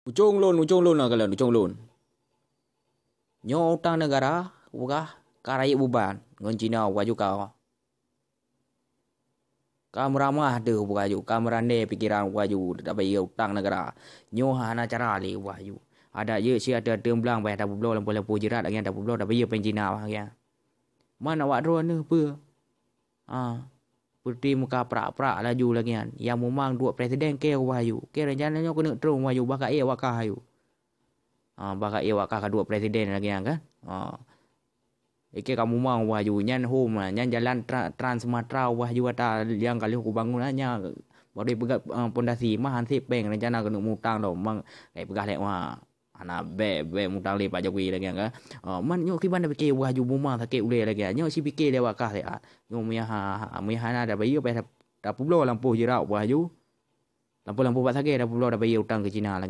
Ujung loan lah kalian, ujung loan. Nyo utang negara, buka karaya buban, ngon Cina waju kau. Kamramah deh waju, kamrande pikiran waju, tak bayar utang negara. Nyo hana cara li waju. Ada ye si ada temblang bayar dah bublo lampu jerat lagi dah bublo dah bayar pen Cina ya. Mana wak dro ne pe? Putih muka prak-prak laju lagi kan. Yang memang dua presiden ke wahyu. Ke rencananya kena terung wahyu bakal wakah hayu. Bakal wakah kedua presiden lagi kan. Ike kamu mau wahyu nyan home nyan jalan Trans Sumatera wahyu ada yang kali aku bangun hanya baru pegat pondasi mah hansip peng rencana kena mutang dah mang kayak pegah lek wah anak be mutang le Pak Jokowi lagi kan. Man nyo kiban dah fikir wahyu buma sakit ule lagi nyo si fikir dia wakah lek nyo mia hana dah bayar dah publo lampu jerak wahyu lampu-lampu pak sakit dah publo dah bayar utang ke Cina lagi.